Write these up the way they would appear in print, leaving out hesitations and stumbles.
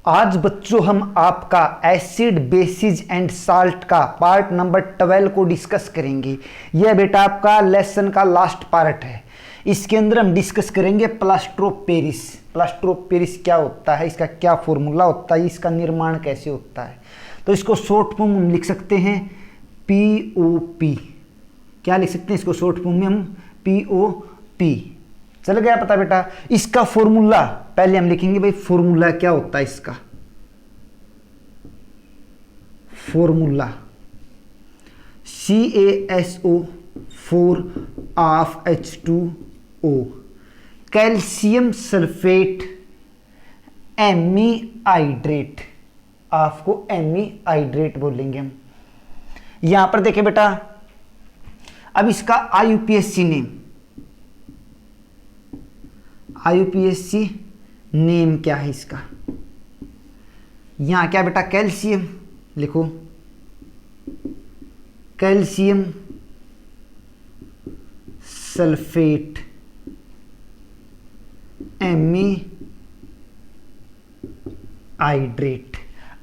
आज बच्चों हम आपका एसिड बेसिस एंड साल्ट का पार्ट नंबर 12 को डिस्कस करेंगे। यह बेटा आपका लेसन का लास्ट पार्ट है। इसके अंदर हम डिस्कस करेंगे plaster of Paris. Plaster of Paris क्या होता है, इसका क्या फॉर्मूला होता है, इसका निर्माण कैसे होता है। तो इसको शॉर्ट फॉर्म हम लिख सकते हैं POP। क्या लिख सकते हैं इसको शॉर्ट फॉर्म में हम POP। चल गया पता बेटा। इसका फॉर्मूला पहले हम लिखेंगे भाई, फॉर्मूला क्या होता है इसका। Formula CaSO4 of H2O, calcium sulphate hemihydrate. आपको एमीहाइड्रेट बोलेंगे हम। यहां पर देखें बेटा, अब इसका IUPAC नेम, IUPAC नेम क्या है इसका। यहां क्या बेटा, कैल्शियम लिखो, कैल्शियम सल्फेट एमीहाइड्रेट।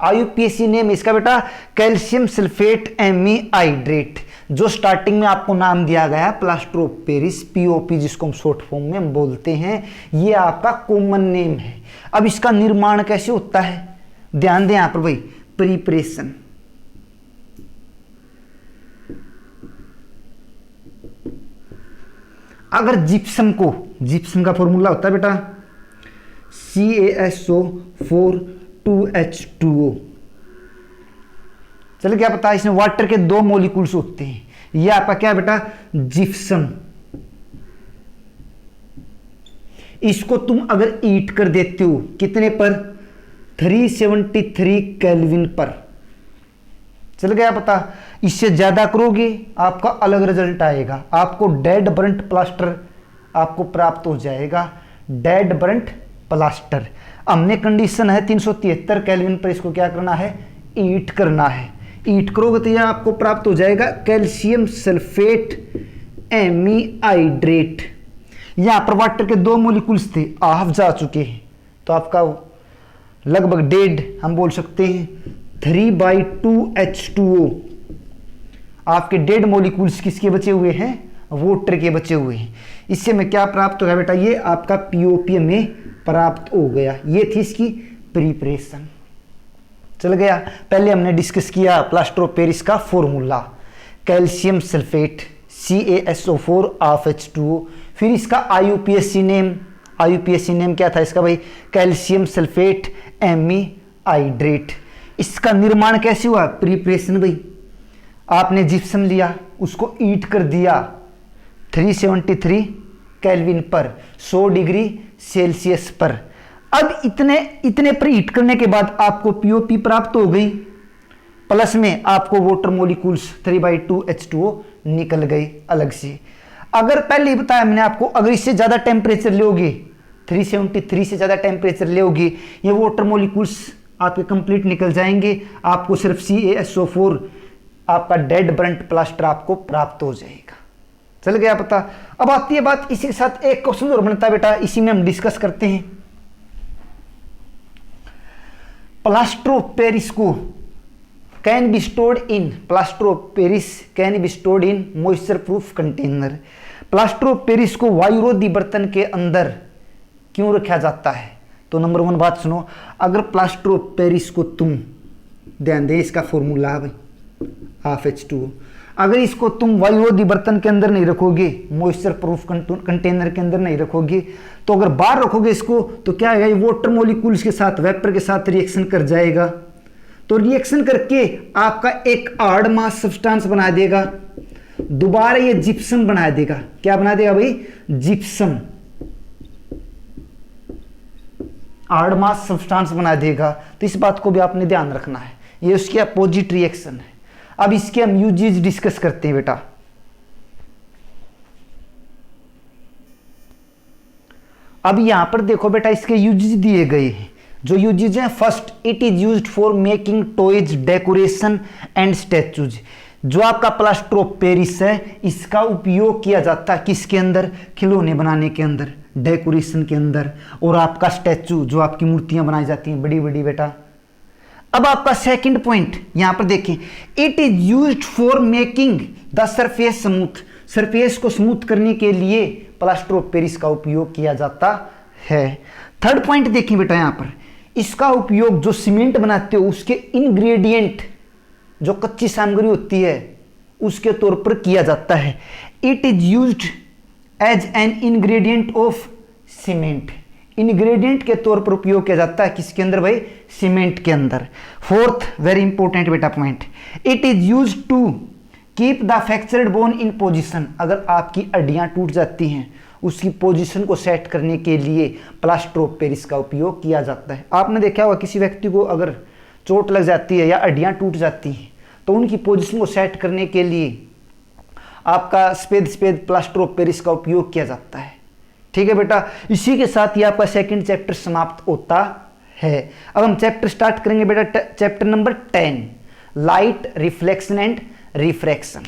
IUPAC नेम इसका बेटा कैल्शियम सल्फेट एमीहाइड्रेट, जो स्टार्टिंग में आपको नाम दिया गया है प्लास्टर ऑफ पेरिस, POP, जिसको हम शॉर्ट फॉर्म में हम बोलते हैं। ये आपका कॉमन नेम है। अब इसका निर्माण कैसे होता है, ध्यान दें यहां पर भाई, प्रिपरेशन। अगर जिप्सम को, जिप्सम का फॉर्मूला होता है बेटा CaSO4 2H2O। चलो क्या पता है, इसमें वाटर के 2 मॉलिक्यूल्स होते हैं। ये आपका क्या बेटा, जिप्सम। इसको तुम अगर ईट कर देते हो कितने पर, 373 केल्विन पर। चल गया पता। इससे ज्यादा करोगे आपका अलग रिजल्ट आएगा। आपको डेड बर्न्ट प्लास्टर आपको प्राप्त हो जाएगा, डेड बर्न्ट प्लास्टर। हमने कंडीशन है 373 केल्विन पर इसको क्या करना है, ईट करना है। ईट करोगे तो यह आपको प्राप्त हो जाएगा कैल्शियम सल्फेट एमीहाइड्रेट। यहां पर वाटर के 2 मॉलिक्यूल्स थे, हाफ जा चुके हैं, तो आपका लगभग डेड हम बोल सकते हैं 3/2H2O। आपके डेड मॉलिक्यूल्स किसके बचे हुए हैं, वाटर के बचे हुए हैं। इससे में क्या प्राप्त होगा बेटा, ये आपका POP में प्राप्त हो गया। ये थी इसकी प्रिपरेशन। चल गया। पहले हमने डिस्कस किया प्लास्टर ऑफ पेरिस का formula, calcium sulphate CaSO4 of H2O। फिर इसका IUPAC नेम, IUPAC नेम क्या था इसका भाई, कैल्शियम सल्फेट एमीहाइड्रेट। इसका निर्माण कैसे हुआ, प्रिपरेशन भाई। आपने जिप्सम लिया, उसको ईट कर दिया 373 केल्विन पर, 100 डिग्री सेल्सियस पर। अब इतने पर हीट करने के बाद आपको POP प्राप्त हो गई, प्लस में आपको वाटर मॉलिक्यूल्स 3/2H2O निकल गए अलग से। अगर पहले ही बताया मैंने आपको, अगर इससे ज्यादा टेम्परेचर लोगे, 373 से ज्यादा टेम्परेचर लोगे, ये वाटर मॉलिक्यूल्स आपके कंप्लीट निकल जाएंगे। आपको सिर्फ CaSO4 आपका डेड बर्न्ट प्लास्टर आपको प्राप्त हो जाएगा। चल गया पता। अब आती है बात, इसी के साथ एक क्वेश्चन और बनता है बेटा, इसी में हम डिस्कस करते हैं। प्लास्टर ऑफ पेरिस को can be stored in, plaster of Paris can be stored in moisture proof container. Plaster of Paris को वायुरोधी बर्तन के अंदर क्यों रखा जाता है। तो नंबर 1 बात सुनो, अगर प्लास्टर ऑफ पेरिस को तुम, ध्यान दे इसका फॉर्मूला है भाई ऑफ H2O, अगर इसको तुम वायुरोधी बर्तन के अंदर नहीं रखोगे, मॉइस्चर प्रूफ कंटेनर के अंदर नहीं रखोगे, तो अगर बाहर रखोगे इसको तो क्या है, ये वाटर मॉलिक्यूल्स के साथ, वेपर के साथ रिएक्शन कर जाएगा। तो रिएक्शन करके आपका एक हार्ड मास सब्सटेंस बना देगा, दोबारा ये जिप्सम बना देगा। क्या बना देगा भाई, जिप्सम, हार्ड मास सब्सटेंस बना देगा। तो इस बात को भी आपने ध्यान रखना है, ये उसकी अपोजिट रिएक्शन है। अब इसके हम यूजेज डिस्कस करते हैं बेटा। अब यहां पर देखो बेटा, इसके यूजेज दिए गए हैं। जो यूजेज हैं, first, it is used for making toys, decoration and statues. जो आपका प्लास्टर ऑफ पेरिस है, इसका उपयोग किया जाता है किसके अंदर, खिलौने बनाने के अंदर। डेकोरेशन के अंदर, और आपका स्टैचू जो आपकी मूर्तियां बनाई जाती हैं बड़ी बड़ी बेटा। अब आपका सेकंड पॉइंट यहां पर देखें, it is used for making the surface smooth, surface को स्मूथ करने के लिए प्लास्टर ऑफ पेरिस का उपयोग किया जाता है। थर्ड पॉइंट देखें बेटा, यहां पर इसका उपयोग जो सीमेंट बनाते हो उसके इंग्रेडिएंट, जो कच्ची सामग्री होती है उसके तौर पर किया जाता है। It is used as an ingredient of cement, ingredient के तौर पर उपयोग किया जाता है किसके अंदर भाई, सीमेंट के अंदर। फोर्थ वेरी इंपॉर्टेंट बेटा point, it is used to keep the fractured bone in position, अगर आपकी हड्डियां टूट जाती हैं उसकी पोजीशन को सेट करने के लिए प्लास्टर ऑफ पेरिस का उपयोग किया जाता है। आपने देखा होगा किसी व्यक्ति को अगर चोट लग जाती है या हड्डियां टूट जाती हैं तो उनकी पोजीशन को सेट करने के लिए आपका सफेद प्लास्टर ऑफ पेरिस का उपयोग किया जाता है। ठीक है बेटा, इसी के साथ ही आपका सेकंड चैप्टर समाप्त होता है। अब हम चैप्टर स्टार्ट करेंगे बेटा, chapter number 10, light reflection and refraction.